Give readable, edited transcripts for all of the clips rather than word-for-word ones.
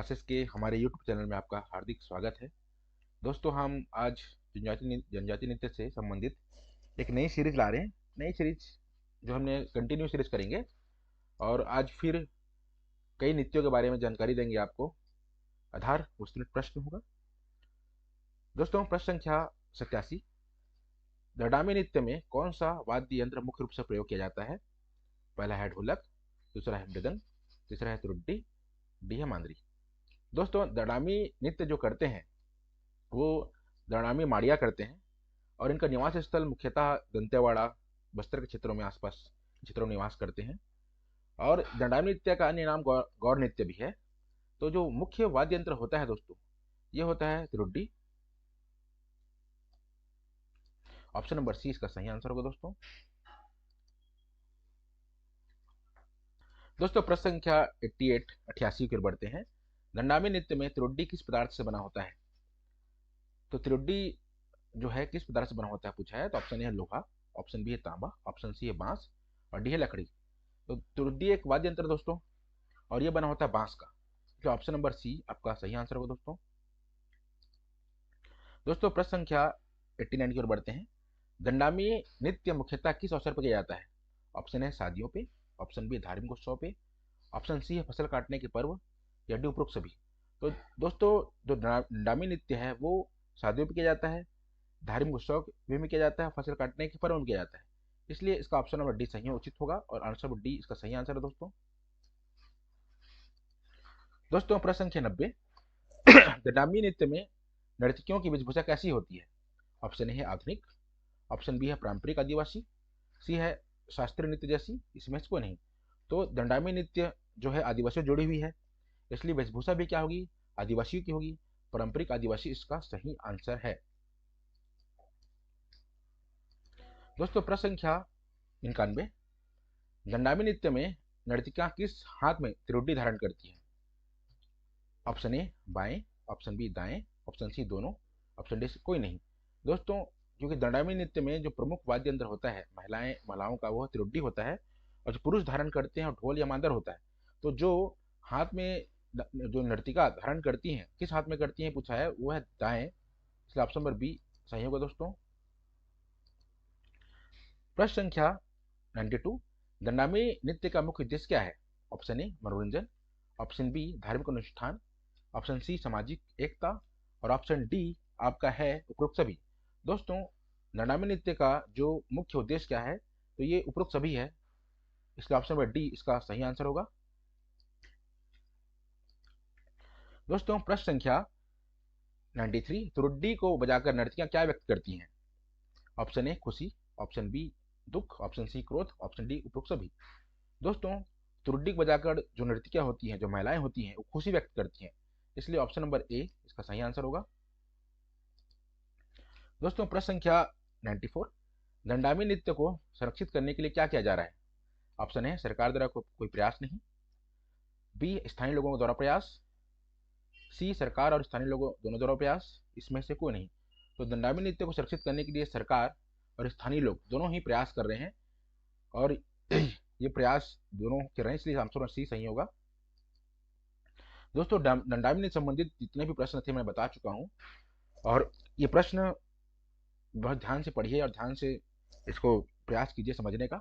Classes के हमारे YouTube channel में आपका हार्दिक स्वागत है। दोस्तों, हम आज जनजाति नृत्य से संबंधित एक नई सीरीज ला रहे हैं। नई सीरीज जो हमने कंटिन्यू सीरीज करेंगे और आज फिर कई नृत्यों के बारे में जानकारी देंगे आपको। आधार वस्तुनिष्ठ प्रश्न होगा। दोस्तों, प्रश्न संख्या 87। दंडामी नृत्य में कौन सा वाद्य यंत्र मुख्य रूप से प्रयोग किया जाता है? पहला है ढोलक, दूसरा है मृदंग, तीसरा है त्रुड्डी, डी है मांदरी। दोस्तों, दंडामी नृत्य जो करते हैं वो दंडामी माड़िया करते हैं और इनका निवास स्थल मुख्यतः दंतेवाड़ा, बस्तर के क्षेत्रों में आसपास क्षेत्रों में निवास करते हैं। और दंडामी नृत्य का अन्य नाम गौर नृत्य भी है। तो जो मुख्य वाद्य यंत्र होता है दोस्तों, ये होता है त्रुड्डी। ऑप्शन नंबर सी इसका सही आंसर होगा। दोस्तों प्रश्न संख्या 88 की ओर बढ़ते हैं। दंडामी नृत्य में त्रुड्डी किस पदार्थ से बना होता है? तो त्रुड्डी जो है किस पदार्थ से बना होता है पूछा है। तो ऑप्शन ए है लोहा, ऑप्शन बी है तांबा, ऑप्शन सी है बांस और डी है लकड़ी। तो त्रुड्डी एक वाद्य यंत्र दोस्तों और ये बना होता है बांस का। तो ऑप्शन नंबर सी आपका सही आंसर होगा। दोस्तों प्रश्न संख्या 89 की ओर बढ़ते हैं। दंडामी नृत्य मुख्यतः किस अवसर पर किया जाता है? ऑप्शन है शादियों पे, ऑप्शन बी धार्मिक उत्सव पे, ऑप्शन सी है फसल काटने के पर्व या डी उपरोक्त सभी। तो दोस्तों जो दंडामी नृत्य है वो शादियों पे किया जाता है, धार्मिक उत्सव में किया जाता है, फसल काटने के पर्व में किया जाता है। इसलिए इसका ऑप्शन नंबर डी सही उचित होगा और आंसर नंबर डी इसका सही आंसर है। दोस्तों प्रश्न संख्या 90। दंडामी नृत्य में नर्तकियों की वेशभूषा कैसी होती है? ऑप्शन ए है आधुनिक, ऑप्शन बी है पारंपरिक आदिवासी, सी है शास्त्रीय नृत्य जैसी, इसमें से कोई नहीं। तो दंडामी नृत्य जो है आदिवासियों जुड़ी हुई है, इसलिए वेशभूषा भी क्या होगी? आदिवासियों की होगी। पारंपरिक आदिवासी इसका सही आंसर है। दोस्तों प्रश्न संख्या 91। दंडामी नृत्य में नर्तिका किस हाथ में त्रिउढ़ी धारण करती है? ऑप्शन ए बाएं, ऑप्शन बी दाएं, ऑप्शन सी दोनों, ऑप्शन डी कोई नहीं। दोस्तों क्योंकि दंडामी नृत्य में जो प्रमुख वाद्य यंत्र होता है महिलाओं का वो त्रिउढ़ी होता है और जो पुरुष धारण करते हैं और ढोल या मांदर होता है। तो जो हाथ में जो नर्तिका धारण करती हैं किस हाथ में करती हैं पूछा है, वो है दाएं, इसलिए ऑप्शन नंबर बी सही होगा। प्रश्न संख्या 92। दंडामी नृत्य का मुख्य उद्देश्य क्या है? ऑप्शन ए मनोरंजन, ऑप्शन बी धार्मिक अनुष्ठान, ऑप्शन सी सामाजिक एकता और ऑप्शन डी आपका है उपरोक्त सभी। दोस्तों दंडामी नृत्य का जो मुख्य उद्देश्य क्या है, तो ये उपरोक्त सभी है, इसलिए ऑप्शन नंबर डी इसका सही आंसर होगा। दोस्तों प्रश्न संख्या 93। त्रुड्डी को बजाकर नर्तकियां क्या व्यक्त करती हैं? ऑप्शन ए खुशी, ऑप्शन बी दुख, ऑप्शन सी क्रोध, ऑप्शन डी उपरोक्त सभी। दोस्तों त्रुड्डी को बजाकर जो नर्तकियां होती हैं, जो महिलाएं होती हैं, वो खुशी व्यक्त करती हैं, इसलिए ऑप्शन नंबर ए इसका सही आंसर होगा। दोस्तों प्रश्न संख्या 94। दंडामी नृत्य को संरक्षित करने के लिए क्या किया जा रहा है? ऑप्शन है सरकार द्वारा कोई प्रयास नहीं, बी स्थानीय लोगों द्वारा प्रयास, सी सरकार और स्थानीय लोगों दोनों द्वारा प्रयास, इसमें से कोई नहीं। तो दंडामी नृत्य को सुरक्षित करने के लिए सरकार और स्थानीय लोग दोनों ही प्रयास कर रहे हैं और ये प्रयास दोनों कर रहे हैं, इसलिए आंसर सी सही होगा। दोस्तों दंडामी नृत्य संबंधित जितने भी प्रश्न थे मैं बता चुका हूँ और ये प्रश्न बहुत ध्यान से पढ़िए और ध्यान से इसको प्रयास कीजिए समझने का।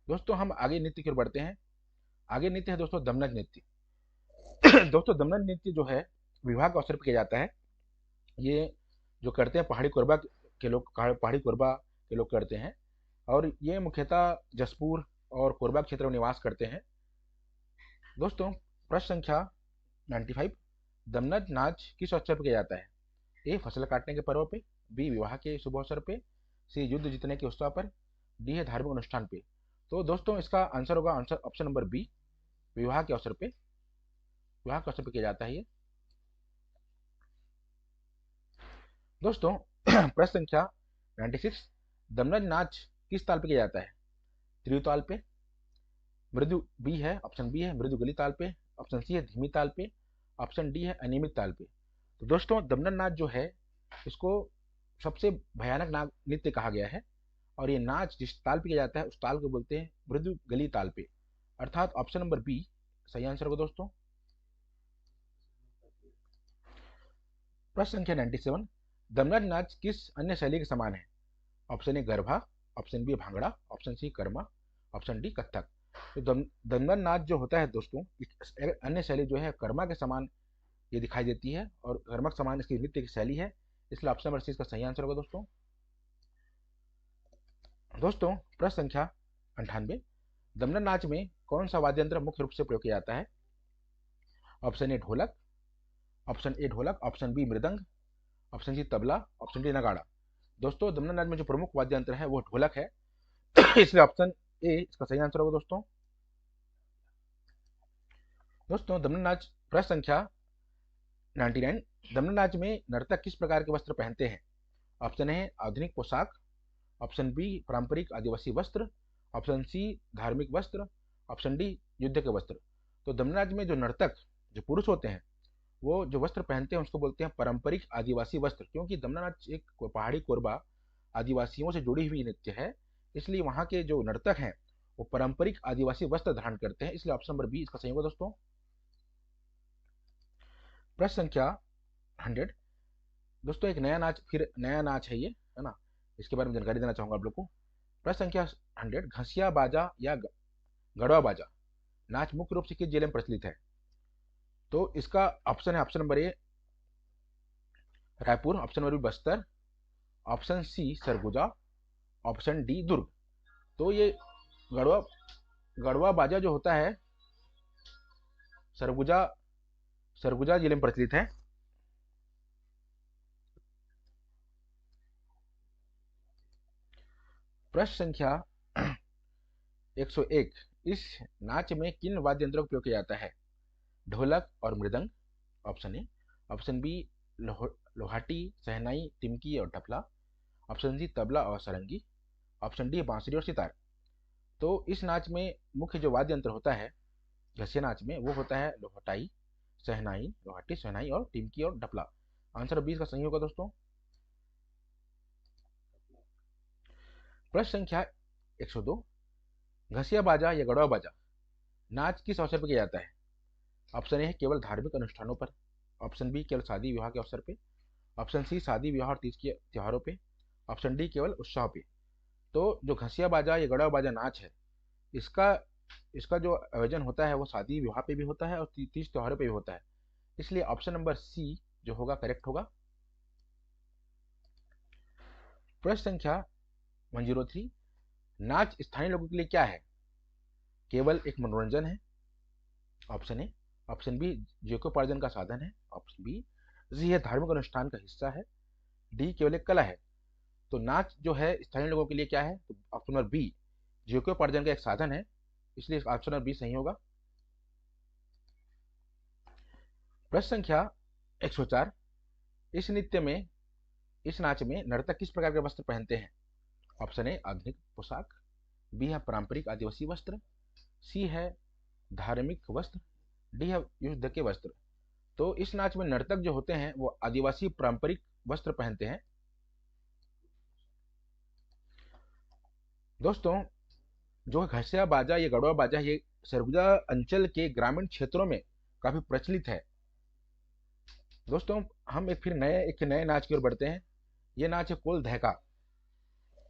दोस्तों हम आगे नृत्य की ओर बढ़ते हैं। आगे नृत्य है दोस्तों दमनज नृत्य। दोस्तों दमनज नृत्य जो है विवाह के अवसर पर किया जाता है। ये जो करते हैं पहाड़ी कोरबा के लोग करते हैं और ये मुख्यतः जसपुर और कोरबा क्षेत्र में निवास करते हैं। दोस्तों प्रश्न संख्या 95। दमनज नाच किस अवसर पर किया जाता है? ए फसल काटने के पर्व पे, बी विवाह के शुभ अवसर पे, सी युद्ध जीतने के उत्सव पर, डी है धार्मिक अनुष्ठान पे। तो दोस्तों इसका आंसर होगा ऑप्शन नंबर बी, विवाह के अवसर पे, विवाह के अवसर पे किया जाता है ये। दोस्तों प्रश्न संख्या 96। दमनज नाच किस ताल पे किया जाता है? त्रिताल पे, मृदु बी है, ऑप्शन बी है मृदु गली ताल पे, ऑप्शन सी है धीमी ताल पे, ऑप्शन डी है अनियमित ताल पे। तो दोस्तों दमनज नाच जो है इसको सबसे भयानक नाग नृत्य कहा गया है और ये नाच जिस ताल पे किया जाता है उस ताल को बोलते हैं मृदु गली ताल पे, अर्थात ऑप्शन नंबर बी सही आंसर होगा। प्रश्न संख्या 97, दमनाज नाच किस अन्य शैली के समान है? Option A garba, option B bhangra, option C Karma, option D Kathak. तो दमन नाच जो होता है दोस्तों, अन्य शैली जो है कर्मा के समान ये दिखाई देती है और कर्मा के समान इसकी नृत्य की शैली है, इसलिए ऑप्शन नंबर सी इसका सही आंसर होगा दोस्तों। दोस्तों प्रश्न संख्या 98, दमन नाच में कौन सा वाद्य यंत्र मुख्य रूप से प्रयोग किया जाता है? Option A dholak, option B mridang, option C tabla, option D nagada. दोस्तों दमन नाच में जो प्रमुख वाद्य यंत्र है वो ढोलक है इसलिए ऑप्शन ए इसका सही आंसर होगा दोस्तों। दोस्तों दमन नाच प्रश्न संख्या 99, दमन नाच में नर्तक किस प्रकार के वस्त्र पहनते हैं? ऑप्शन ए आधुनिक पोशाक, ऑप्शन बी पारंपरिक आदिवासी वस्त्र, ऑप्शन सी धार्मिक वस्त्र, ऑप्शन डी युद्ध के वस्त्र। तो दमन नाच में जो नर्तक जो पुरुष होते हैं वो जो वस्त्र पहनते हैं उसको बोलते हैं पारंपरिक आदिवासी वस्त्र, क्योंकि दमन नाच एक पहाड़ी कोरबा आदिवासियों से जुड़ी हुई नृत्य है, इसलिए वहाँ के जो नर्तक हैं वो पारंपरिक आदिवासी वस्त्र धारण करते हैं, इसलिए ऑप्शन नंबर बी इसका सही होगा दोस्तों। प्रश्न संख्या 100, दोस्तों एक नया नाच है ये, है ना, इसके बारे में जानकारी देना चाहूंगा आप लोग को। प्रश्न संख्या 100, घसिया बाजा या गढ़वा बाजा नाच मुख्य रूप से किस जिले में प्रचलित है? तो इसका ऑप्शन है, option number A Raipur, option number B Bastar, option C Surguja, option D Durg. तो ये गढ़वा गढ़वा बाजा जो होता है सरगुजा जिले में प्रचलित है। प्रश्न संख्या 101, इस नाच में किन वाद्य यंत्रों का उपयोग किया जाता है? ढोलक और मृदंग, ऑप्शन ए, ऑप्शन बी लोहाटी, सहनाई, तिमकी और तबला, ऑप्शन सी तबला और सारंगी, ऑप्शन डी बांसुरी और सितार। तो इस नाच में मुख्य जो वाद्य यंत्र होता है घसिया नाच में वो होता है लोहाटी, सहनाई और टिमकी और ढपला। आंसर 20 का सही होगा दोस्तों। प्रश्न संख्या 102, घसिया बाजा या गढ़वा बाजा नाच किस अवसर पर किया जाता है? ऑप्शन ए है केवल धार्मिक अनुष्ठानों पर, ऑप्शन बी केवल शादी विवाह के अवसर पे, ऑप्शन सी शादी विवाह और तीज के त्योहारों पे, ऑप्शन डी केवल उत्सव पे। तो जो घसिया बाजा या गढ़वा बाजा नाच है इसका इसका जो आयोजन होता है वो शादी विवाह पे भी होता है और तीज त्योहारों पे भी होता है, इसलिए ऑप्शन नंबर सी जो होगा करेक्ट होगा। प्रश्न संख्या 103, नाच स्थानीय लोगों के लिए क्या है? केवल एक मनोरंजन है, ऑप्शन ए, ऑप्शन बी जीविकोपार्जन का साधन है, ऑप्शन बी सी है धार्मिक अनुष्ठान का हिस्सा है, डी केवल एक कला है। तो नाच जो है स्थानीय लोगों के लिए क्या है? तो ऑप्शन नंबर बी जीविकोपार्जन का एक साधन है, इसलिए ऑप्शन नंबर बी सही होगा। प्रश्न संख्या 104, इस नाच में नर्तक किस प्रकार के वस्त्र पहनते हैं? ऑप्शन ए आधुनिक पोशाक, बी है पारंपरिक आदिवासी वस्त्र, सी है धार्मिक वस्त्र, डी है युद्ध के वस्त्र। तो इस नाच में नर्तक जो होते हैं वो आदिवासी पारंपरिक वस्त्र पहनते हैं। दोस्तों जो घसिया बाजा या गढ़वा बाजा ये सरगुजा अंचल के ग्रामीण क्षेत्रों में काफी प्रचलित है। दोस्तों हम एक नए नाच की ओर बढ़ते हैं। ये नाच है कोल धैका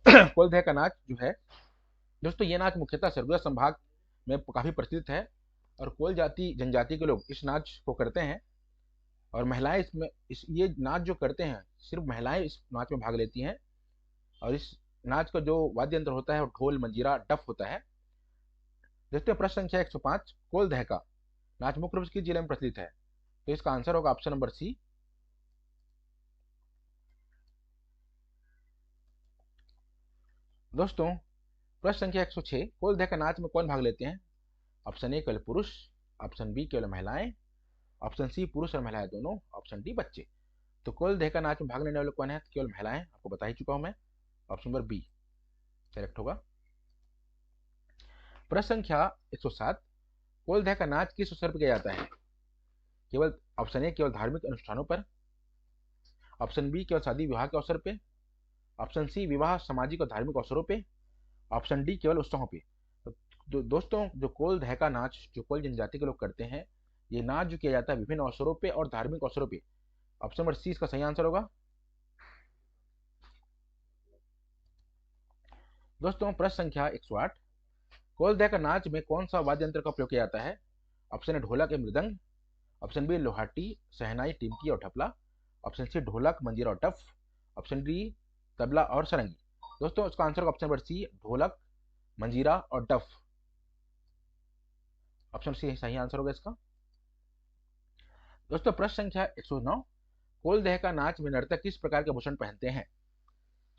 कोल धैका नाच जो है दोस्तों, ये नाच मुख्यतः सरगुजा संभाग में काफी प्रचलित है और कोल जनजाति के लोग इस नाच को करते हैं और महिलाएं ये नाच जो करते हैं सिर्फ महिलाएं इस नाच में भाग लेती हैं। और इस नाच का जो वाद्य यंत्र होता है वो ढोल, मंजीरा, डफ होता है। देखते हैं प्रश्न संख्या 105, कोल धैका नाच मुख्य रूप से किस जिले में प्रचलित है? तो इसका आंसर होगा ऑप्शन नंबर सी। दोस्तों प्रश्न संख्या 106, कोल धैका नाच में कौन भाग लेते हैं? ऑप्शन ए केवल पुरुष, ऑप्शन बी केवल महिलाएं, ऑप्शन सी पुरुष और महिलाएं दोनों, ऑप्शन डी बच्चे। तो कोल धैका नाच में भाग लेने वाले कौन है? केवल महिलाएं, आपको बता ही चुका हूं मैं, ऑप्शन नंबर बी करेक्ट होगा। प्रश्न संख्या 107, कोल धैका नाच किस अवसर पर किया जाता है? केवल ऑप्शन ए केवल धार्मिक अनुष्ठानों पर, ऑप्शन बी केवल शादी विवाह के अवसर पे, ऑप्शन सी विवाह सामाजिक और धार्मिक अवसरों पे, ऑप्शन डी केवल उत्सवों पे। तो दोस्तों जो कोल धैका नाच जो कोल जनजाति के लोग करते हैं ये नाच जो किया जाता है विभिन्न अवसरों पे और धार्मिक अवसरों पे। ऑप्शन नंबर सी इसका सही आंसर होगा। दोस्तों प्रश्न संख्या 108, कोलदह का नाच में कौन सा वाद्य यंत्र का उपयोग किया जाता है? ऑप्शन ए ढोलक या मृदंग, ऑप्शन बी लोहाटी, शहनाई, टिमकी और ढपला, ऑप्शन सी ढोलक, मंजीरा और टफ, ऑप्शन डी तबला और सारंगी। दोस्तों इसका आंसर होगा ऑप्शन नंबर सी ढोलक, मंजीरा और टफ। ऑप्शन सी सही आंसर होगा इसका। दोस्तों प्रश्न संख्या 109, कोलदह का नाच में नर्तक किस प्रकार के आभूषण पहनते हैं?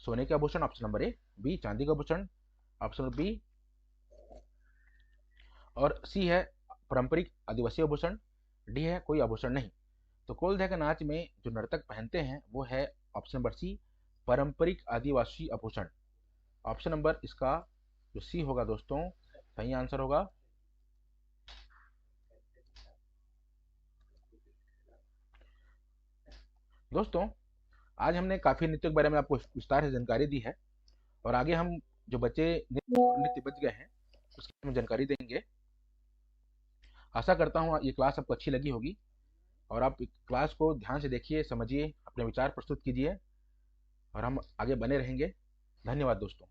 सोने के आभूषण ऑप्शन नंबर ए, बी चांदी का आभूषण, ऑप्शन बी और सी है पारंपरिक आदिवासी आभूषण, डी है कोई आभूषण नहीं। तो कोलदह के नाच में जो नर्तक पहनते हैं वो है ऑप्शन नंबर सी पारंपरिक आदिवासी आभूषण। ऑप्शन नंबर इसका जो सी होगा दोस्तों सही आंसर होगा। दोस्तों आज हमने काफी नृत्य के बारे में आपको विस्तार से जानकारी दी है और आगे हम जो बच्चे नृत्य बच गए हैं उसकी हम जानकारी देंगे। आशा करता हूँ ये क्लास आपको अच्छी लगी होगी और आप क्लास को ध्यान से देखिए, समझिए, अपने विचार प्रस्तुत कीजिए और हम आगे बने रहेंगे। धन्यवाद दोस्तों।